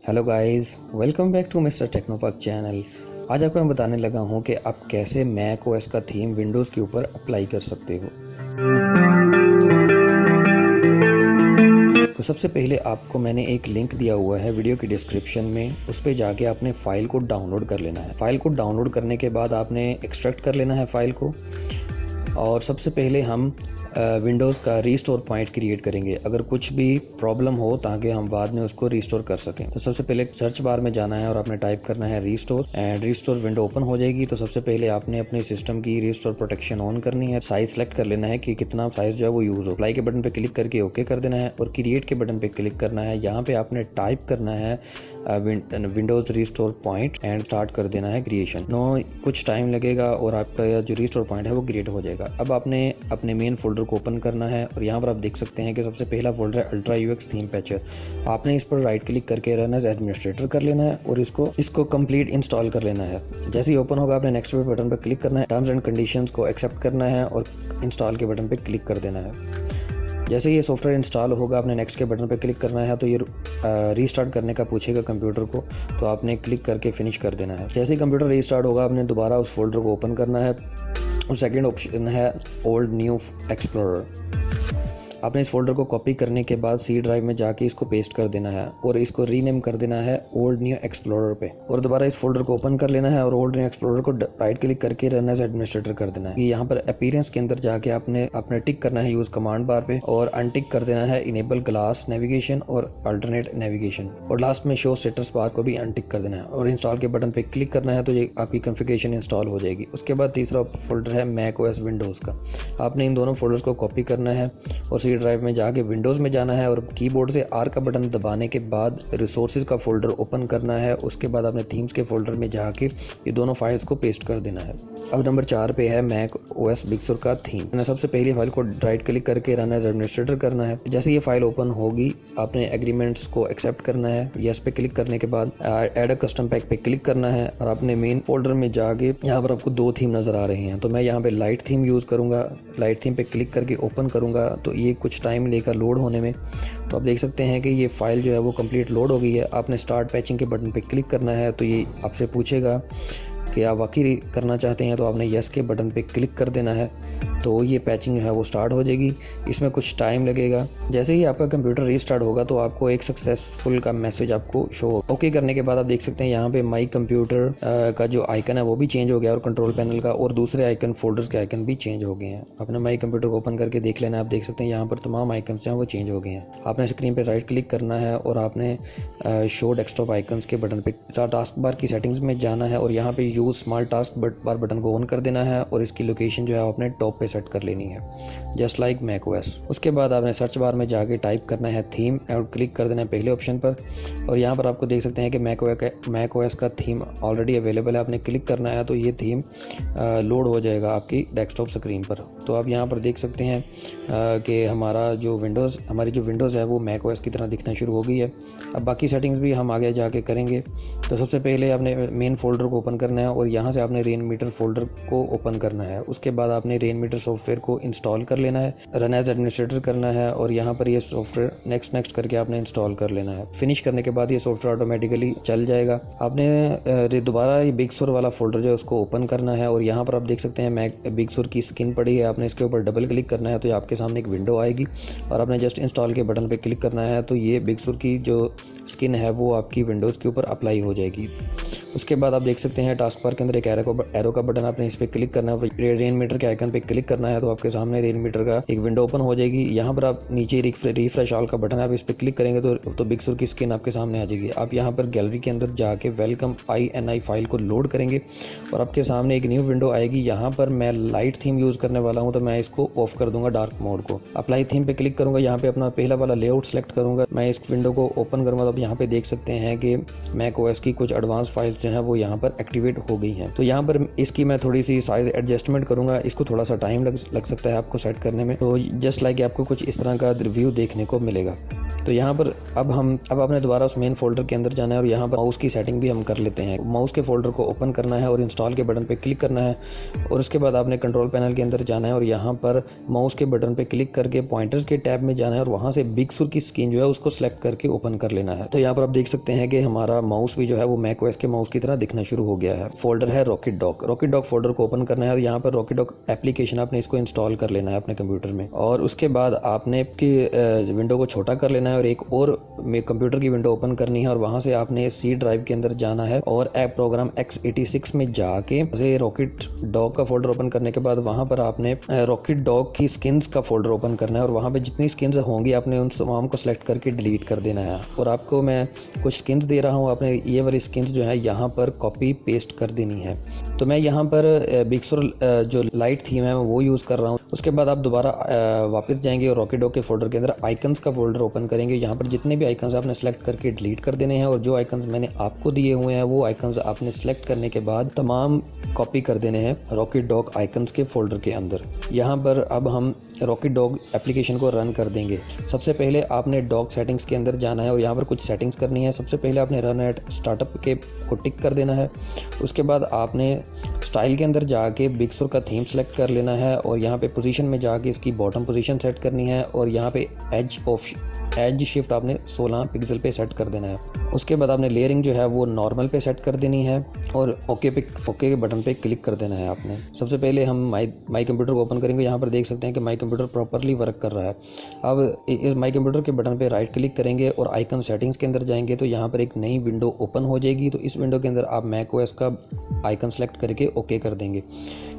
Hello guys, welcome back to mister Technopak channel. आज आपको मैं बताने लगा हूं कि आप कैसे मैक ओएस का थीम विंडोज़ के ऊपर अप्लाई कर सकते हो। तो सबसे पहले आपको मैंने एक लिंक दिया हुआ है वीडियो की डिस्क्रिप्शन में, उस पर जाके आपने फ़ाइल को डाउनलोड कर लेना है। फ़ाइल को डाउनलोड करने के बाद आपने एक्सट्रैक्ट कर लेना है फ़ाइल को। और सबसे पहले हम विंडोज़ का रीस्टोर पॉइंट क्रिएट करेंगे, अगर कुछ भी प्रॉब्लम हो ताकि हम बाद में उसको रीस्टोर कर सकें। तो सबसे पहले सर्च बार में जाना है और आपने टाइप करना है restore, and restore window open हो जाएगी। तो सबसे पहले आपने अपने सिस्टम की रीस्टोर प्रोटेक्शन ऑन करनी है। साइज सेलेक्ट कर लेना है कि कितना साइज जो है वो यूज़ हो। अप्लाई के बटन पर क्लिक करके ओके कर देना है और क्रिएट के बटन पर क्लिक करना है। यहाँ पे आपने टाइप करना है Windows restore point and start कर देना है क्रिएशन। कुछ टाइम लगेगा और आपका जो रीस्टोर पॉइंट है वो क्रिएट हो जाएगा। अब आपने अपने मेन फोल्डर को ओपन करना है और यहाँ पर आप देख सकते हैं कि सबसे पहला फोल्डर है अल्ट्रा यूएक्स थीम पैचर। आपने इस पर राइट क्लिक करके रन एज एडमिनिस्ट्रेटर कर लेना है और इसको कंप्लीट इंस्टॉल कर लेना है। जैसे ही ओपन होगा आपने नेक्स्ट बटन पर क्लिक करना है, टर्म्स एंड कंडीशंस को एक्सेप्ट करना है और इंस्टॉल के बटन पर क्लिक कर देना है। जैसे ये सॉफ्टवेयर इंस्टॉल होगा आपने नेक्स्ट के बटन पर क्लिक करना है। तो ये रीस्टार्ट करने का पूछेगा कंप्यूटर को, तो आपने क्लिक करके फिनिश कर देना है। जैसे ही कंप्यूटर रीस्टार्ट होगा आपने दोबारा उस फोल्डर को ओपन करना है और सेकंड ऑप्शन है ओल्ड न्यू एक्सप्लोरर। आपने इस फोल्डर को कॉपी करने के बाद सी ड्राइव में जाके इसको पेस्ट कर देना है और इसको रीनेम कर देना है ओल्ड न्यू एक्सप्लोरर पे। और दोबारा इस फोल्डर को ओपन कर लेना है और ओल्ड न्यू एक्सप्लोरर को राइट क्लिक करके रन एज एडमिनिस्ट्रेटर कर देना है। यहाँ पर अपीयरेंस के अंदर जाके आपने टिक करना है यूज कमांड बार पे और अनटिक कर देना है इनेबल ग्लास नेविगेशन और अल्टरनेट नेविगेशन, और लास्ट में शो स्टेटस बार को भी अनटिक कर देना है और इंस्टॉल के बटन पे क्लिक करना है। तो ये आपकी कॉन्फ़िगरेशन इंस्टॉल हो जाएगी। उसके बाद तीसरा फोल्डर है मैक ओएस विंडोज़ का। आपने इन दोनों फोल्डर्स को कॉपी करना है और सी ड्राइव में जाके विंडोज़ में जाना है और कीबोर्ड से आर का बटन दबाने के बाद रिसोर्सेज का फोल्डर ओपन करना है। उसके बाद आपने थीम्स के फोल्डर में जाके ये दोनों फाइल्स को पेस्ट कर देना है। अब नंबर 4 पे है मैक ओएस बिग सुर का थीम। सबसे पहले फाइल को राइट क्लिक करके रन एज एडमिनिस्ट्रेटर करना है। जैसे ये फाइल ओपन होगी आपने एग्रीमेंट्स को एक्सेप्ट करना है। यस पे क्लिक करने के बाद ऐड अ कस्टम पैक पे क्लिक करना है और अपने मेन फोल्डर में जाके यहाँ पर आपको 2 थीम नजर आ रहे हैं। तो मैं यहाँ पे लाइट थीम यूज़ करूँगा। लाइट थीम पे क्लिक करके ओपन करूँगा तो ये कुछ टाइम लेकर लोड होने में। तो आप देख सकते हैं कि ये फाइल जो है वो कंप्लीट लोड हो गई है। आपने स्टार्ट पैचिंग के बटन पे क्लिक करना है। तो ये आपसे पूछेगा कि आप वाकई करना चाहते हैं, तो आपने यस के बटन पे क्लिक कर देना है। तो ये पैचिंग है वो स्टार्ट हो जाएगी। इसमें कुछ टाइम लगेगा। जैसे ही आपका कंप्यूटर रीस्टार्ट होगा तो आपको एक सक्सेसफुल का मैसेज आपको शो होगा। ओके करने के बाद आप देख सकते हैं यहाँ पे माई कंप्यूटर का जो आइकन है वो भी चेंज हो गया और कंट्रोल पैनल का और दूसरे आइकन फोल्डर्स के आइकन भी चेंज हो गए हैं। आपने माई कंप्यूटर को ओपन करके देख लेना है। आप देख सकते हैं यहाँ पर तमाम आइकन हैं वो चेंज हो गए हैं। आपने स्क्रीन पर राइट क्लिक करना है और आपने शो डेस्कटॉप आइकन्स के बटन पे टास्क बार की सेटिंग्स में जाना है और यहाँ पे use small task bar button को ऑन कर देना है और इसकी लोकेशन जो है आपने टॉप पे सेट कर लेनी है, जस्ट लाइक मैक ओएस। उसके बाद आपने सर्च बार में जाके टाइप करना है थीम और क्लिक कर देना है पहले ऑप्शन पर। और यहाँ पर आपको देख सकते हैं कि मैक ओएस का थीम ऑलरेडी अवेलेबल है। आपने क्लिक करना है तो ये थीम लोड हो जाएगा आपकी डेस्कटॉप स्क्रीन पर। तो आप यहाँ पर देख सकते हैं कि हमारी जो विंडोज़ है वो मैक ओएस की तरह दिखना शुरू हो गई है। अब बाकी सेटिंग्स भी हम आगे जाके करेंगे। तो सबसे पहले आपने मेन फोल्डर को ओपन करना है और यहाँ से आपने रेन मीटर फोल्डर को ओपन करना है। उसके बाद आपने रेन मीटर सॉफ्टवेयर को इंस्टॉल कर लेना है, रन एज एडमिनिस्ट्रेटर करना है और यहाँ पर ये सॉफ्टवेयर नेक्स्ट करके आपने इंस्टॉल कर लेना है। फिनिश करने के बाद ये सॉफ्टवेयर ऑटोमेटिकली चल जाएगा। आपने दोबारा ये बिग सुर वाला फोल्डर जो है उसको ओपन करना है और यहाँ पर आप देख सकते हैं मैक बिग सुर की स्किन पड़ी है। आपने इसके ऊपर डबल क्लिक करना है तो आपके सामने एक विंडो आएगी और आपने जस्ट इंस्टॉल के बटन पर क्लिक करना है। तो ये बिग सुर की जो स्किन है वो आपकी विंडोज़ के ऊपर अप्लाई हो जाएगी। उसके बाद आप देख सकते हैं टास्क बार के अंदर एक एरो का बटन, आपने इस पर क्लिक करना है। रेन मीटर के आइकन पे क्लिक करना है तो आपके सामने रेन मीटर का एक विंडो ओपन हो जाएगी। यहाँ पर आप नीचे रिफ्रेश ऑल का बटन है, आप इस पर क्लिक करेंगे तो बिग सुर की स्किन आपके सामने आ जाएगी। आप यहाँ पर गैलरी के अंदर जाके वेलकम INI फाइल को लोड करेंगे और आपके सामने एक न्यू विंडो आएगी। यहाँ पर मैं लाइट थीम यूज़ करने वाला हूँ तो मैं इसको ऑफ कर दूंगा, डार्क मोड को। अप्लाई थीम पे क्लिक करूँगा, यहाँ पे अपना पहला वाला लेआउट सेलेक्ट करूँगा। मैं इस विंडो को ओपन करूँगा तो आप यहाँ पे देख सकते हैं कि मैक ओएस की कुछ एडवांस फाइल्स जो है वो यहाँ पर एक्टिवेट हो गई हैं। तो यहाँ पर इसकी मैं थोड़ी सी साइज़ एडजस्टमेंट करूँगा, इसको थोड़ा सा टाइम लग सकता है आपको सेट करने में। तो जस्ट लाइक आपको कुछ इस तरह का रिव्यू देखने को मिलेगा। तो यहाँ पर अब आपने दोबारा उस मेन फोल्डर के अंदर जाना है और यहाँ पर माउस की सेटिंग भी हम कर लेते हैं। माउस के फोल्डर को ओपन करना है और इंस्टॉल के बटन पे क्लिक करना है और उसके बाद आपने कंट्रोल पैनल के अंदर जाना है और यहाँ पर माउस के बटन पे क्लिक करके पॉइंटर्स के टैब में जाना है और वहाँ से बिग सुर की स्क्रीन जो है उसको सेलेक्ट करके ओपन कर लेना है। तो यहाँ पर आप देख सकते हैं कि हमारा माउस भी जो है वो मैकओएस के माउस की तरह दिखना शुरू हो गया है। फोल्डर है रॉकेट डॉक फोल्डर को ओपन करना है और यहाँ पर रॉकेट डॉक एप्लीकेशन आपने इसको इंस्टॉल कर लेना है अपने कंप्यूटर में और उसके बाद आपने विंडो को छोटा कर लेना है और एक और कंप्यूटर की विंडो ओपन करनी है और वहां से आपने सी ड्राइव के अंदर जाना है और ऐप प्रोग्राम x86 में जाके रॉकेट डॉग का फोल्डर ओपन करने के बाद वहां पर आपने रॉकेट डॉग की स्किन्स का फोल्डर ओपन करना है और वहां पे जितनी स्किन्स होंगी आपने उन तमाम को सिलेक्ट करके डिलीट कर देना है। और आपको मैं कुछ स्किन्स दे रहा हूँ, आपने ये वाली स्किन्स जो है यहाँ पर कॉपी पेस्ट कर देनी है। तो मैं यहाँ पर बिग सुर जो लाइट थीम है वो यूज़ कर रहा हूँ। उसके बाद आप दोबारा वापस जाएंगे और रॉकेट डॉग के फोल्डर के अंदर आइकन्स का फोल्डर ओपन करेंगे। यहाँ पर जितने भी आइकन्स आपने सेलेक्ट करके डिलीट कर देने हैं और जो आइकन्स मैंने आपको दिए हुए हैं वो आइकन्स आपने सेलेक्ट करने के बाद तमाम कॉपी कर देने हैं रॉकेट डॉग आइकन्स के फोल्डर के अंदर। यहाँ पर अब हम रॉकेट डॉग एप्लीकेशन को रन कर देंगे। सबसे पहले आपने डॉग सेटिंग्स के अंदर जाना है और यहाँ पर कुछ सेटिंग्स करनी है। सबसे पहले आपने रन एट स्टार्टअप के को टिक कर देना है। उसके बाद आपने स्टाइल के अंदर जाके बिग सुर का थीम सेलेक्ट कर लेना है और यहाँ पे पोजीशन में जाके इसकी बॉटम पोजीशन सेट करनी है और यहाँ पे एज शिफ्ट आपने 16 पिक्सल पे सेट कर देना है। उसके बाद आपने लेयरिंग जो है वो नॉर्मल पे सेट कर देनी है और ओके के बटन पे क्लिक कर देना है आपने। सबसे पहले हम माई कंप्यूटर को ओपन करेंगे। यहाँ पर देख सकते हैं कि माई कंप्यूटर प्रॉपरली वर्क कर रहा है। अब इस माई कंप्यूटर के बटन पे राइट क्लिक करेंगे और आइकन सेटिंग्स के अंदर जाएंगे तो यहाँ पर एक नई विंडो ओपन हो जाएगी। तो इस विंडो के अंदर आप मैकओएस का आइकन सेलेक्ट करके ओके कर देंगे।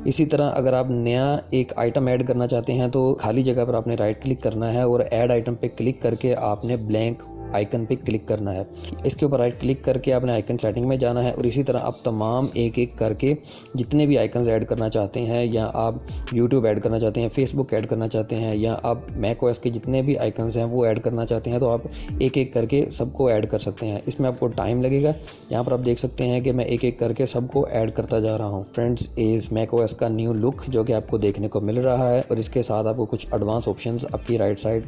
इसी तरह अगर आप नया एक आइटम ऐड करना चाहते हैं तो खाली जगह पर आपने राइट क्लिक करना है और ऐड आइटम पे क्लिक करके आपने ब्लैंक आइकन पे क्लिक करना है। इसके ऊपर राइट क्लिक करके आपने आइकन सेटिंग में जाना है और इसी तरह आप तमाम एक एक करके जितने भी आइकन्स ऐड करना चाहते हैं या आप यूट्यूब ऐड करना चाहते हैं, फेसबुक ऐड करना चाहते हैं या आप मैकओएस के जितने भी आइकन्स हैं वो ऐड करना चाहते हैं तो आप एक एक करके सबको ऐड कर सकते हैं। इसमें आपको टाइम लगेगा। यहाँ पर आप देख सकते हैं कि मैं एक एक करके सबको ऐड करता जा रहा हूँ। फ्रेंड्स, इस मैकओएस का न्यू लुक जो कि आपको देखने को मिल रहा है और इसके साथ आपको कुछ एडवांस ऑप्शंस आपकी राइट साइड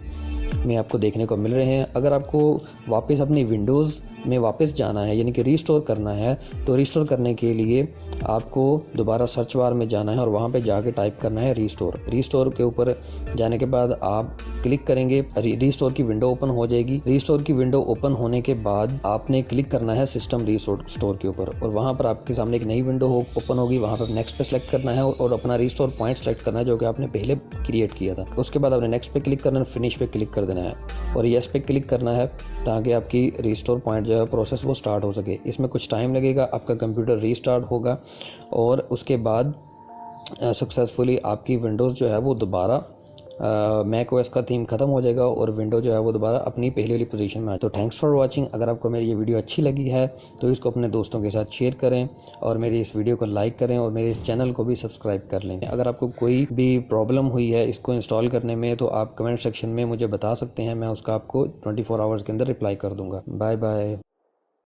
में आपको देखने को मिल रहे हैं। अगर आपको वापस अपनी विंडोज़ में वापस जाना है यानी कि रीस्टोर करना है तो रीस्टोर करने के लिए आपको दोबारा सर्च बार में जाना है और वहाँ पे जाके टाइप करना है रीस्टोर के ऊपर जाने के बाद आप क्लिक करेंगे, रीस्टोर की विंडो ओपन हो जाएगी। रीस्टोर की विंडो ओपन होने के बाद आपने क्लिक करना है सिस्टम रीस्टोर के ऊपर और वहाँ पर आपके सामने एक नई विंडो ओपन होगी। वहाँ पर नेक्स्ट पे सेलेक्ट करना है और अपना रीस्टोर पॉइंट सेलेक्ट करना है जो कि आपने पहले क्रिएट किया था। उसके बाद आपने नेक्स्ट पे क्लिक करना है, फिनिश पे क्लिक कर देना है और येस पे क्लिक करना है ताकि आपकी रीस्टोर पॉइंट जो है प्रोसेस वो स्टार्ट हो सके। इसमें कुछ टाइम लगेगा, आपका कंप्यूटर रीस्टार्ट होगा और उसके बाद सक्सेसफुली आपकी विंडोज़ जो है वो दोबारा मैकओएस का थीम ख़त्म हो जाएगा और विंडो जो है वो दोबारा अपनी पहले वाली पोजीशन में आ। तो थैंक्स फॉर वाचिंग। अगर आपको मेरी ये वीडियो अच्छी लगी है तो इसको अपने दोस्तों के साथ शेयर करें और मेरी इस वीडियो को लाइक करें और मेरे इस चैनल को भी सब्सक्राइब कर लें। अगर आपको कोई भी प्रॉब्लम हुई है इसको इंस्टॉल करने में तो आप कमेंट सेक्शन में मुझे बता सकते हैं, मैं उसका आपको 24 आवर्स के अंदर रिप्लाई कर दूँगा। Bye bye.